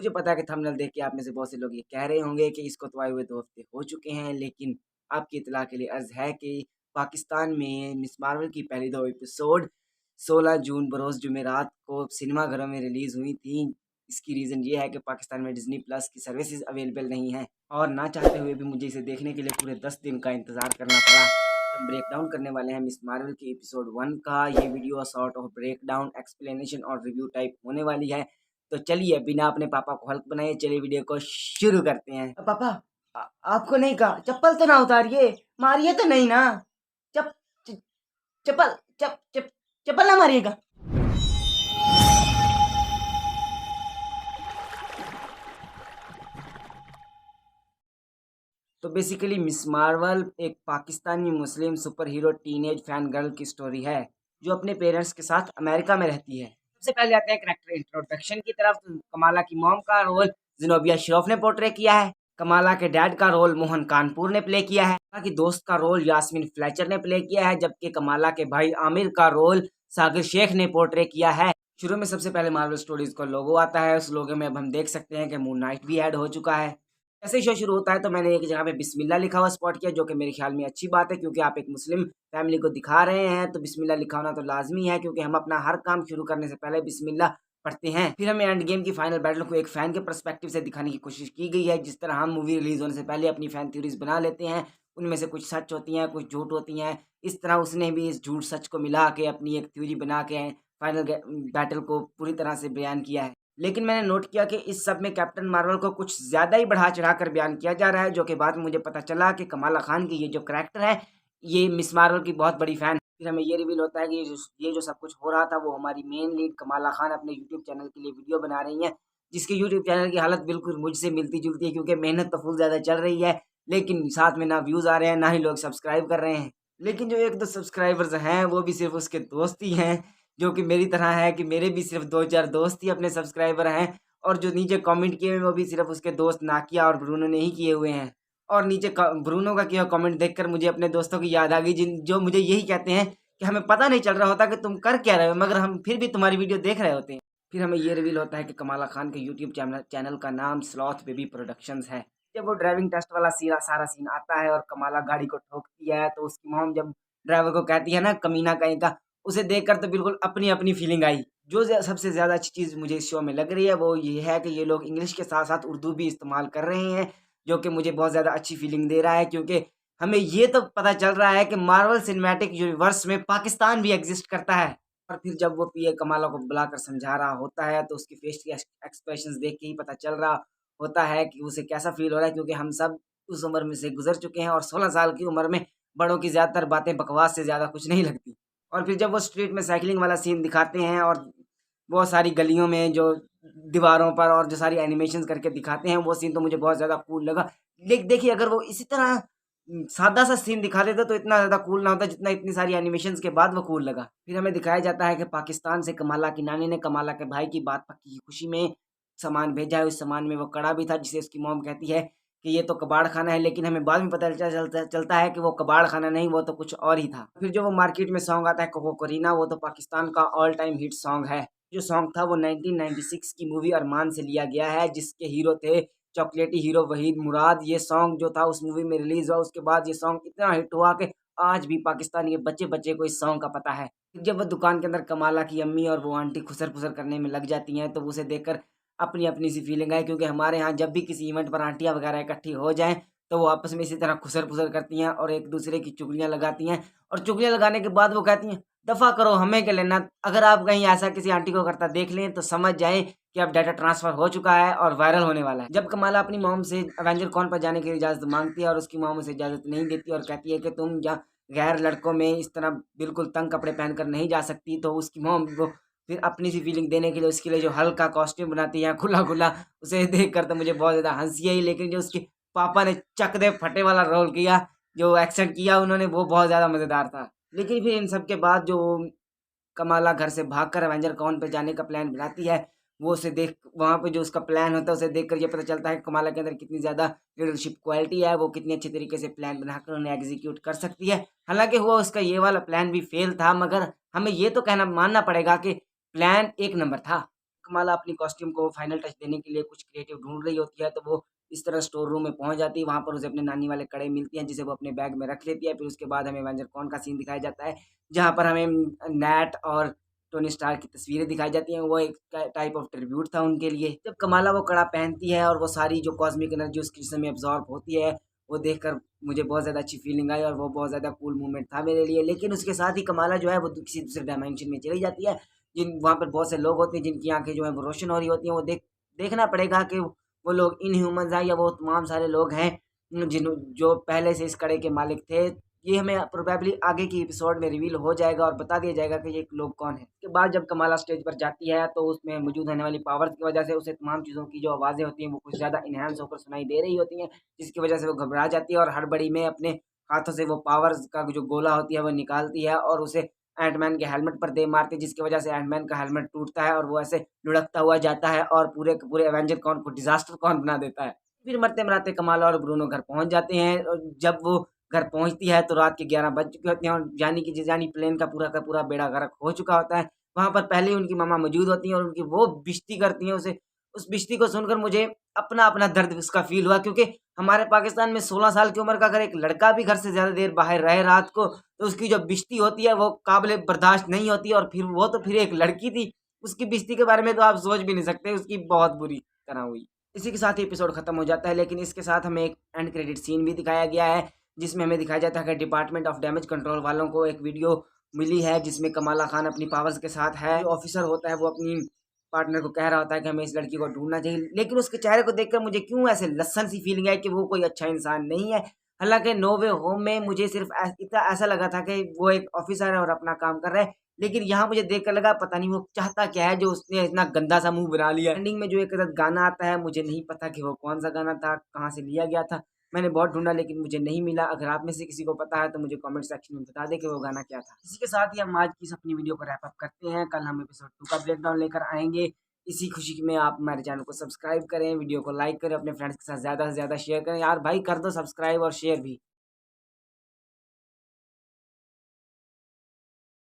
मुझे पता है कि थंबनेल देख के आप में से बहुत से लोग ये कह रहे होंगे कि इसको तो आए हुए 2 हफ्ते हो चुके हैं, लेकिन आपकी इत्तला के लिए अर्ज़ है कि पाकिस्तान में मिस मार्वल की पहली 2 एपिसोड 16 जून बरोज़ जुमेरात को सिनेमाघरों में रिलीज़ हुई थी। इसकी रीज़न ये है कि पाकिस्तान में डिज़नी प्लस की सर्विसेज़ अवेलेबल नहीं हैं और ना चाहते हुए भी मुझे इसे देखने के लिए पूरे 10 दिन का इंतज़ार करना पड़ा। हम ब्रेक डाउन करने वाले हैं मिस मार्वल की एपिसोड 1 का। ये video sort of breakdown, explanation और रिव्यू टाइप होने वाली है। तो चलिए बिना अपने पापा को हल्क बनाए चलिए वीडियो को शुरू करते हैं। पापा, आपको नहीं कहा चप्पल तो ना उतारिए, मारिए तो नहीं ना। चप च- चप्पल चप चप चप्पल ना मारिएगा। तो बेसिकली मिस मार्वल एक Pakistani Muslim super hero teenage fan girl की स्टोरी है जो अपने पेरेंट्स के साथ अमेरिका में रहती है। सबसे पहले आते हैं कैरेक्टर इंट्रोडक्शन की तरफ। तो कमाला की मॉम का रोल जिनोबिया श्रॉफ ने पोर्ट्रे किया है। कमाला के डैड का रोल मोहन कानपुर ने प्ले किया है। कमाला की दोस्त का रोल यास्मीन फ्लेचर ने प्ले किया है, जबकि कमाला के भाई आमिर का रोल सागिर शेख ने पोर्ट्रे किया है। शुरू में सबसे पहले मार्वल स्टोरीज का लोगो आता है। उस लोगो में अब हम देख सकते हैं कि मून नाइट भी ऐड हो चुका है। जैसे ही शो शुरू होता है तो मैंने एक जगह पे बिस्मिल्लाह लिखा हुआ स्पॉट किया, जो कि मेरे ख्याल में अच्छी बात है क्योंकि आप एक मुस्लिम फैमिली को दिखा रहे हैं तो बिस्मिल्लाह लिखा होना तो लाजमी है, क्योंकि हम अपना हर काम शुरू करने से पहले बिस्मिल्लाह पढ़ते हैं। फिर हमें एंड गेम की फाइनल बैटल को एक फैन के पर्सपेक्टिव से दिखाने की कोशिश की गई है। जिस तरह हम मूवी रिलीज होने से पहले अपनी फैन थ्योरीज बना लेते हैं, उनमें से कुछ सच होती हैं, कुछ झूठ होती हैं। इस तरह उसने भी इस झूठ सच को मिला के अपनी एक थ्योरी बना के फाइनल बैटल को पूरी तरह से बयान किया है। लेकिन मैंने नोट किया कि इस सब में कैप्टन मार्वल को कुछ ज़्यादा ही बढ़ा-चढ़ा कर बयान किया जा रहा है, जो कि बाद में मुझे पता चला कि कमाला खान की ये जो कैरेक्टर है, ये मिस मार्वल की बहुत बड़ी फ़ैन। फिर हमें ये रिवील होता है कि ये जो सब कुछ हो रहा था, वो हमारी मेन लीड कमाला खान अपने यूट्यूब चैनल के लिए वीडियो बना रही हैं, जिसके यूट्यूब चैनल की हालत बिल्कुल मुझसे मिलती-जुलती है, क्योंकि मेहनत तो फुल ज़्यादा चल रही है, लेकिन साथ में ना व्यूज़ आ रहे हैं, ना ही लोग सब्सक्राइब कर रहे हैं। लेकिन जो 1-2 सब्सक्राइबर्स हैं, वो भी सिर्फ़ उसके दोस्त ही हैं, जो कि मेरी तरह है कि मेरे भी सिर्फ़ 2-4 दोस्त ही अपने सब्सक्राइबर हैं। और जो नीचे कमेंट किए हुए हैं वो भी सिर्फ़ उसके दोस्त नाकिया और ब्रूनो ने ही किए हुए हैं। और नीचे क ब्रूनो का किया हुआ कमेंट देखकर मुझे अपने दोस्तों की याद आ गई, जो मुझे यही कहते हैं कि हमें पता नहीं चल रहा होता कि तुम कर क्या रहे हो, मगर हम फिर भी तुम्हारी वीडियो देख रहे होते हैं। फिर हमें ये रिवील होता है कि कमाला खान के यूट्यूब चैनल का नाम स्लॉथ बेबी प्रोडक्शंस है। जब वो ड्राइविंग टेस्ट वाला सारा सीन आता है और कमाला गाड़ी को ठोकती है, तो उसकी मॉम जब ड्राइवर को कहती है ना कमीना कहीं का, उसे देखकर तो बिल्कुल अपनी-अपनी फीलिंग आई। जो सबसे ज़्यादा अच्छी चीज़ मुझे इस शो में लग रही है वो ये है कि ये लोग इंग्लिश के साथ-साथ उर्दू भी इस्तेमाल कर रहे हैं, जो कि मुझे बहुत ज़्यादा अच्छी फीलिंग दे रहा है, क्योंकि हमें ये तो पता चल रहा है कि मार्वल सिनेमैटिक यूनिवर्स में पाकिस्तान भी एग्ज़िस्ट करता है। और फिर जब वो पीए कमाला को बुलाकर समझा रहा होता है, तो उसकी फेस के एक्सप्रेशंस देख के ही पता चल रहा होता है कि उसे कैसा फ़ील हो रहा है, क्योंकि हम सब उस उम्र में से गुज़र चुके हैं और 16 साल की उम्र में बड़ों की ज़्यादातर बातें बकवास से ज़्यादा कुछ नहीं लगती। और फिर जब वो स्ट्रीट में साइकिलिंग वाला सीन दिखाते हैं और बहुत सारी गलियों में जो दीवारों पर और जो सारी एनिमेशंस करके दिखाते हैं, वो सीन तो मुझे बहुत ज़्यादा कूल लगा। देखिए अगर वो इसी तरह सादा-सा सीन दिखा देते तो इतना ज़्यादा कूल ना होता जितना इतनी सारी एनिमेशंस के बाद वो कूल लगा। फिर हमें दिखाया जाता है कि पाकिस्तान से कमाला की नानी ने कमाला के भाई की बात पक्की की खुशी में सामान भेजा है। उस सामान में वो कड़ा भी था, जिसे उसकी मॉम कहती है कि ये तो कबाड़ खाना है, लेकिन हमें बाद में पता चलता है कि वो कबाड़ खाना नहीं, वो तो कुछ और ही था। फिर जो वो मार्केट में सॉन्ग आता है कोको कोरीना, वो तो पाकिस्तान का ऑल टाइम हिट सॉन्ग है। जो सॉन्ग था वो 1996 की मूवी अरमान से लिया गया है, जिसके हीरो थे चॉकलेटी हीरो वहीद मुराद। ये सॉन्ग जो था उस मूवी में रिलीज हुआ, उसके बाद ये सॉन्ग इतना हिट हुआ कि आज भी पाकिस्तान के बच्चे-बच्चे को इस सॉन्ग का पता है। फिर जब वो दुकान के अंदर कमाला की अम्मी और वो आंटी खुसर-फुसर करने में लग जाती हैं, तो उसे देखकर अपनी-अपनी सी फीलिंग आई, क्योंकि हमारे यहाँ जब भी किसी इवेंट पर आंटियाँ वगैरह इकट्ठी हो जाएँ, तो वो आपस में इसी तरह खुसर-फुसर करती हैं और एक-दूसरे की चुगलियाँ लगाती हैं और चुगलियाँ लगाने के बाद वो कहती हैं, "दफ़ा करो, हमें क्या लेना?" अगर आप कहीं ऐसा किसी आंटी को करता देख लें, तो समझ जाएँ कि अब डाटा ट्रांसफ़र हो चुका है और वायरल होने वाला है। जब कमाला अपनी मॉम से अवेंजर कॉन पर जाने की इजाज़त माँगती है और उसकी मॉम उसे इजाज़त नहीं देती और कहती है कि तुम गैर लड़कों में इस तरह बिल्कुल तंग कपड़े पहनकर नहीं जा सकती, तो उसकी मॉम वो फिर अपनी सी फीलिंग देने के लिए उसके लिए जो हल्का कॉस्ट्यूम बनाती है खुला-खुला, उसे देखकर तो मुझे बहुत ज़्यादा हँसी आई। लेकिन जो उसके पापा ने चक दे फटे वाला रोल किया, जो एक्सेंट किया उन्होंने, वो बहुत ज़्यादा मज़ेदार था। लेकिन फिर इन सब के बाद जो कमाला घर से भागकर अवेंजर कॉन पे जाने का प्लान बनाती है, वो उसे देख वहाँ पे जो उसका प्लान होता है, उसे देखकर ये पता चलता है कि कमाला के अंदर कितनी ज़्यादा लीडरशिप क्वालिटी है, वो कितनी अच्छे तरीके से प्लान बनाकर उन्हें एग्ज़ीक्यूट कर सकती है। हालाँकि हुआ उसका ये वाला प्लान भी फ़ेल था, मगर हमें ये तो कहना मानना पड़ेगा कि प्लान एक नंबर था। कमाला अपनी कॉस्ट्यूम को फाइनल टच देने के लिए कुछ क्रिएटिव ढूँढ रही होती है, तो वो इस तरह स्टोर रूम में पहुँच जाती है। वहाँ पर उसे अपने नानी वाले कड़े मिलती हैं, जिसे वो अपने बैग में रख लेती है। फिर उसके बाद हमें एवेंजर कॉन का सीन दिखाया जाता है, जहाँ पर हमें नैट और टोनी स्टार्क की तस्वीरें दिखाई जाती हैं। वो एक टाइप ऑफ ट्रिब्यूट था उनके लिए। जब कमाला वो कड़ा पहनती है और वो सारी जो कॉस्मिक एनर्जी उसके जिस्म में एब्ज़ॉर्ब होती है, वो देखकर मुझे बहुत ज़्यादा अच्छी फीलिंग आई और वो बहुत ज़्यादा कूल मोमेंट था मेरे लिए। लेकिन उसके साथ ही कमाला जो है वो किसी दूसरे डायमेंशन में चली जाती है, जिन वहाँ पर बहुत से लोग होते हैं जिनकी आँखें जो हैं वो रोशन हो रही होती हैं। वो देखना पड़ेगा कि वो लोग इनह्यूमन्स हैं या वो तमाम सारे लोग हैं जो पहले से इस कड़े के मालिक थे। ये हमें प्रोबेबली आगे की एपिसोड में रिवील हो जाएगा और बता दिया जाएगा कि ये लोग कौन हैं। उसके बाद जब कमाला स्टेज पर जाती है तो उसमें मौजूद होने वाली पावर्स की वजह से उसे तमाम चीज़ों की जो आवाज़ें होती हैं वो कुछ ज़्यादा एनहांस होकर सुनाई दे रही होती हैं, जिसकी वजह से वो घबरा जाती है और हड़बड़ी में अपने हाथों से वो पावर्स का जो गोला होती है वो निकालती है और उसे एंटमैन के हेलमेट पर दे मारती है, जिसकी वजह से एंटमैन का हेलमेट टूटता है और वो ऐसे लुढ़कता हुआ जाता है और पूरे के पूरे एवेंजर कॉन को डिज़ास्टर कॉन बना देता है। फिर मरते-मराते कमाला और ब्रूनो घर पहुँच जाते हैं और जब वो घर पहुँचती है तो रात के 11 बज चुके होते हैं और जानी प्लेन का पूरा बेड़ा गर्क हो चुका होता है। वहाँ पर पहले ही उनकी मम्मा मौजूद होती हैं और उनकी वो बेइज़्ज़ती करती हैं उसे। उस बेइज़्ज़ती को सुनकर मुझे अपना दर्द उसका फ़ील हुआ, क्योंकि हमारे पाकिस्तान में 16 साल की उम्र का अगर एक लड़का भी घर से ज़्यादा देर बाहर रहे रात को, तो उसकी जो बेइज़्ज़ती होती है वो काबिल बर्दाश्त नहीं होती और फिर वो तो फिर एक लड़की थी, उसकी बेइज़्ज़ती के बारे में तो आप सोच भी नहीं सकते, उसकी बहुत बुरी तरह हुई। इसी के साथ ही एपिसोड खत्म हो जाता है, लेकिन इसके साथ हमें एक एंड क्रेडिट सीन भी दिखाया गया है, जिसमें हमें दिखाया जाता है कि डिपार्टमेंट ऑफ डैमेज कंट्रोल वालों को एक वीडियो मिली है, जिसमें कमाला खान अपनी पावर्स के साथ है। जो ऑफिसर होता है वो अपनी पार्टनर को कह रहा होता है कि हमें इस लड़की को ढूँढना चाहिए, लेकिन उसके चेहरे को देखकर मुझे क्यों ऐसे लस्सन सी फीलिंग आई कि वो कोई अच्छा इंसान नहीं है। हालाँकि नो वे होम में मुझे सिर्फ़ इतना ऐसा लगा था कि वो एक ऑफिसर है और अपना काम कर रहा है, लेकिन यहाँ मुझे देख कर लगा पता नहीं वो चाहता क्या है जो उसने इतना गंदा सा मुँह बना लिया। एंडिंग में जो एक गाना आता है, मुझे नहीं पता कि वो कौन-सा गाना था, कहाँ से लिया गया था। मैंने बहुत ढूँढा लेकिन मुझे नहीं मिला। अगर आप में से किसी को पता है तो मुझे कमेंट सेक्शन में बता दें कि वो गाना क्या था। इसी के साथ ही हम आज की इस अपनी वीडियो को रैप अप करते हैं। कल हम एपिसोड 2 का ब्रेकडाउन लेकर आएँगे। इसी खुशी में आप हमारे चैनल को सब्सक्राइब करें, वीडियो को लाइक करें, अपने फ्रेंड्स के साथ ज़्यादा से ज़्यादा शेयर करें। यार भाई कर दो सब्सक्राइब और शेयर भी।